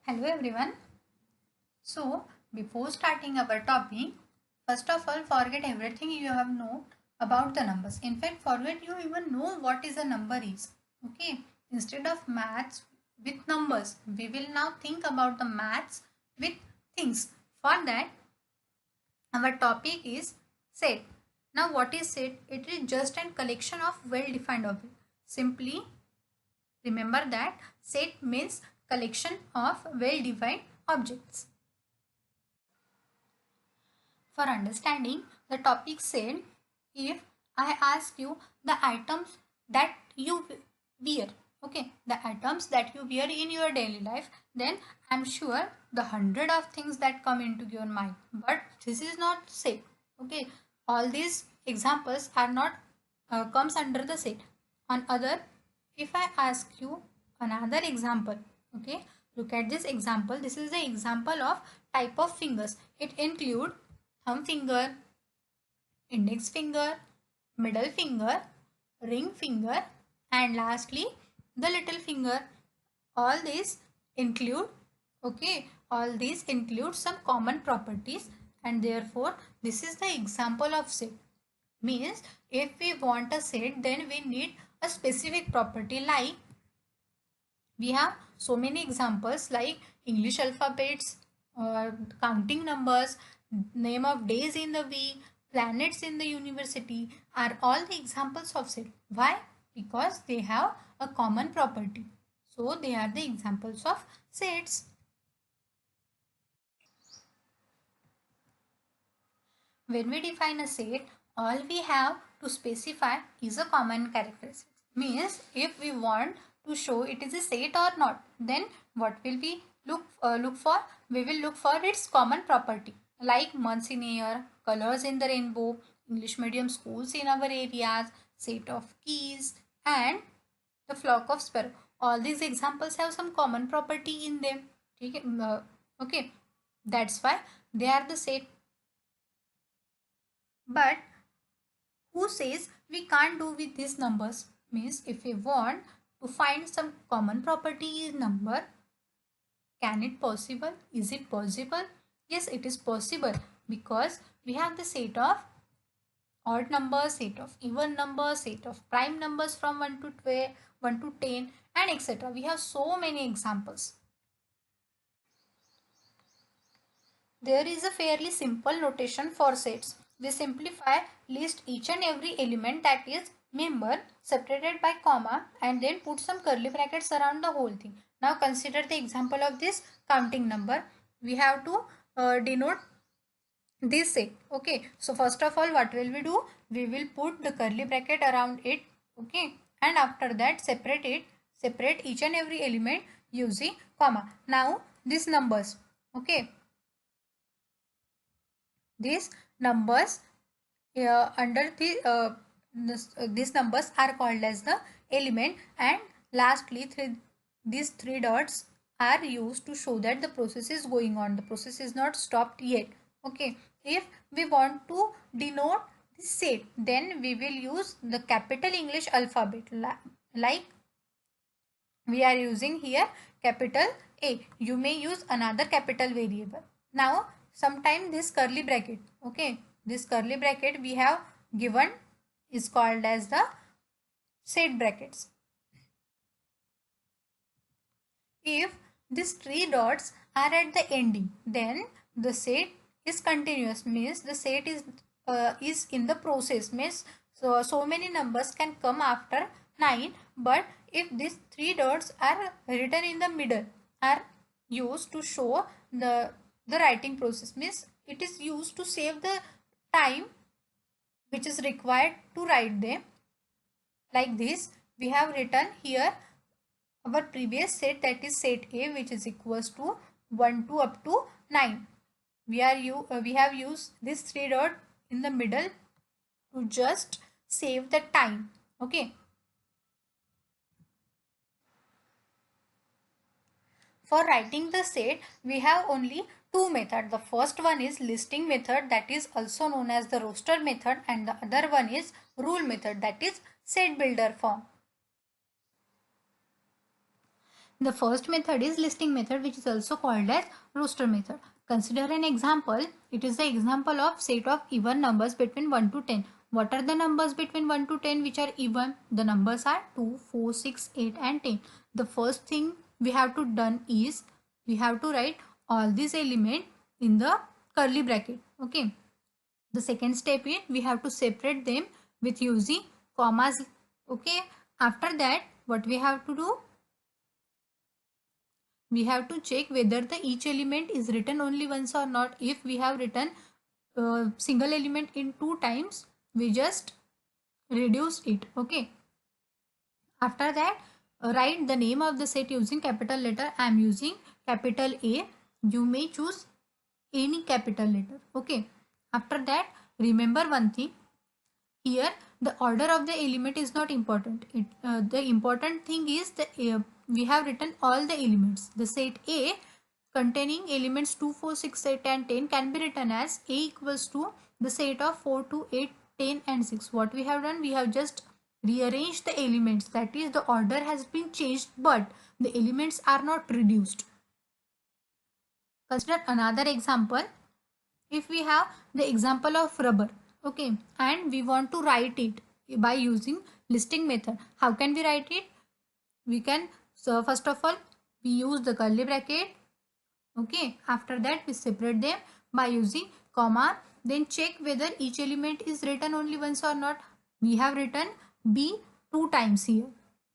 Hello everyone. So before starting our topic, first of all forget everything you have known about the numbers. In fact, forget you even know what is a number is. Okay. Instead of maths with numbers, we will now think about the maths with things. For that, our topic is set. Now what is set? It is just a collection of well-defined objects. Simply remember that set means collection of well-defined objects. For understanding the topic said, if I ask you the items that you wear, okay, the items that you wear in your daily life, then I'm sure the hundred of things that come into your mind. But this is not set, okay. All these examples are not comes under the set. On other, if I ask you another example, okay, look at this example. This is the example of type of fingers. It include thumb finger, index finger, middle finger, ring finger, and lastly the little finger. All these include, okay, all these include some common properties, and therefore this is the example of set. Means if we want a set, then we need a specific property. Like we have so many examples like English alphabets, counting numbers, name of days in the week, planets in the university are all the examples of set. Why? Because they have a common property. So they are the examples of sets. When we define a set, all we have to specify is a common characteristic. Means if we want to show it is a set or not, then what will we look for? We will look for its common property, like months in a year, colors in the rainbow, English medium schools in our areas, set of keys, and the flock of sparrow. All these examples have some common property in them. Okay, that's why they are the set. But who says we can't do with these numbers? Means if we want to find some common property in number, can it possible? Is it possible? Yes, it is possible, because we have the set of odd numbers, set of even numbers, set of prime numbers from 1 to 12, 1 to 10, and etc. We have so many examples. There is a fairly simple notation for sets. We simplify, list each and every element that is member separated by comma and then put some curly brackets around the whole thing. Now consider the example of this counting number. We have to denote this set. Okay, so first of all what will we do? We will put the curly bracket around it, okay, and after that separate each and every element using comma. Now these numbers, okay, these numbers under the these numbers are called as the element, and lastly these three dots are used to show that the process is going on. The process is not stopped yet. Okay, if we want to denote this set, then we will use the capital English alphabet, like we are using here capital A. You may use another capital variable. Now sometime this curly bracket, okay, this curly bracket we have given is called as the set brackets. If these three dots are at the ending, then the set is continuous, means the set is in the process, means so many numbers can come after 9, but if these three dots are written in the middle, are used to show the writing process, means it is used to save the time which is required to write them. Like this, we have written here our previous set, that is set A, which is equals to 1 to up to 9. We have used this three dot in the middle to just save the time. Okay. For writing the set, we have only two methods. The first one is listing method, that is also known as the roster method, and the other one is rule method, that is set builder form. The first method is listing method, which is also called as roster method. Consider an example. It is the example of set of even numbers between 1 to 10. What are the numbers between 1 to 10 which are even? The numbers are 2, 4, 6, 8 and 10. The first thing we have to done is we have to write all these elements in the curly bracket. Okay. The second step is we have to separate them with using commas. Okay. After that, what we have to do? We have to check whether the each element is written only once or not. If we have written single element in 2 times, we just reduce it. Okay. After that, write the name of the set using capital letter. I am using capital A. You may choose any capital letter. Okay. After that, remember one thing. Here, the order of the element is not important. The important thing is that we have written all the elements. The set A containing elements 2, 4, 6, 8 and 10 can be written as A equals to the set of 4, 2, 8, 10 and 6. What we have done? We have just rearranged the elements. That is, the order has been changed, but the elements are not reduced. Consider another example. If we have the example of rubber, okay, and we want to write it by using listing method. How can we write it? We can, so first of all, we use the curly bracket. Okay, after that we separate them by using comma. Then check whether each element is written only once or not. We have written B 2 times here.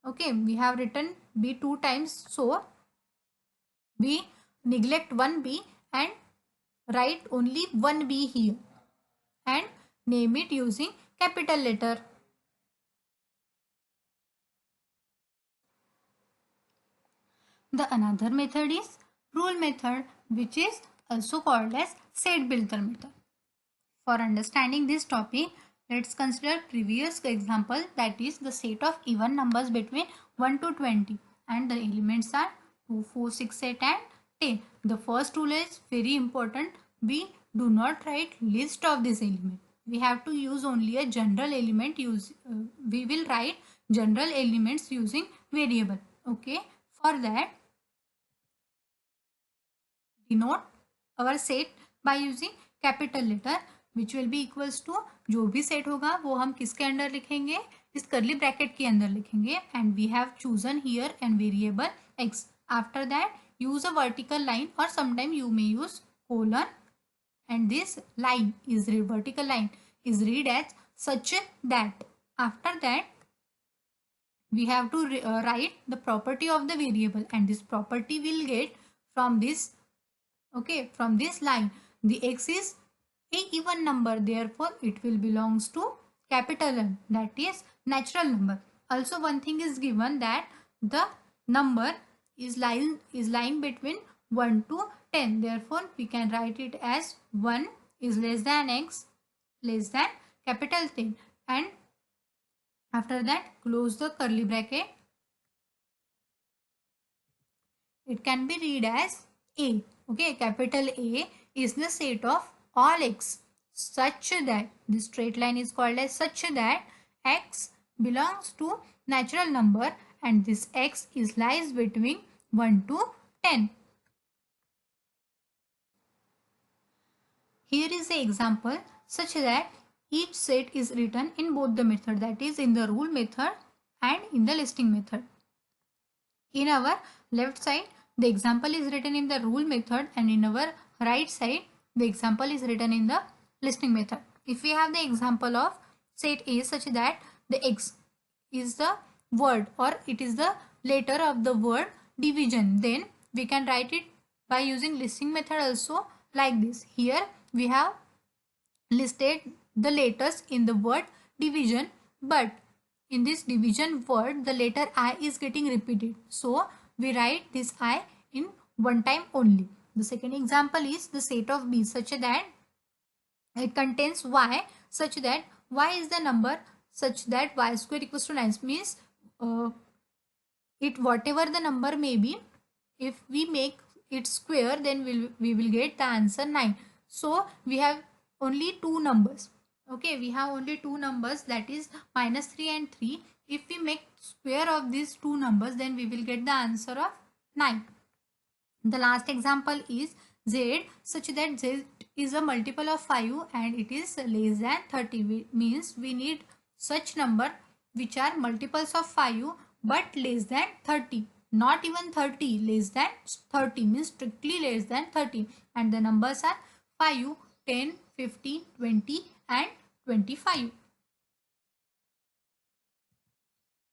Okay, we have written B 2 times, so we neglect one B and write only one B here and name it using capital letter. The another method is rule method, which is also called as set builder method. For understanding this topic, let's consider previous example, that is the set of even numbers between 1 to 20 and the elements are 2, 4, 6, 8 and 10. The first rule is very important. We do not write list of this element. We have to use only a general element. We will write general elements using variable. Okay. For that, denote our set by using capital letter, which will be equals to, जो भी set होगा वो हम किसके अंदर लिखेंगे? इस curly bracket के अंदर लिखेंगे. And we have chosen here and variable x. After that, use a vertical line or sometime you may use colon, and this line is vertical line is read as such that. After that, we have to write the property of the variable, and this property will get from this. Okay, from this line, the x is a even number, therefore it will belongs to capital N, that is natural number. Also, one thing is given that the number is lying between 1 to 10, therefore we can write it as 1 is less than x less than capital 10, and after that close the curly bracket. It can be read as A. Okay, capital A is the set of all x such that this straight line is called as such that x belongs to natural number, and this x is lies between 1 to 10. Here is the example such that each set is written in both the method, that is in the rule method and in the listing method. In our left side, the example is written in the rule method, and in our right side, the example is written in the listing method. If we have the example of set A such that the x is the word or it is the letter of the word division, then we can write it by using listing method also like this. Here we have listed the letters in the word division, but in this division word the letter I is getting repeated, so we write this I in one time only. The second example is the set of B such that it contains y such that y is the number such that y square equals to 9, means it whatever the number may be, if we make it square then we will get the answer 9. So we have only two numbers. Okay, we have only two numbers, that is -3 and 3. If we make square of these two numbers, then we will get the answer of 9. The last example is z such that z is a multiple of 5 and it is less than 30. Means we need such number which are multiples of 5 but less than 30. Not even 30, less than 30 means strictly less than 30. And the numbers are 5, 10, 15, 20 and 25.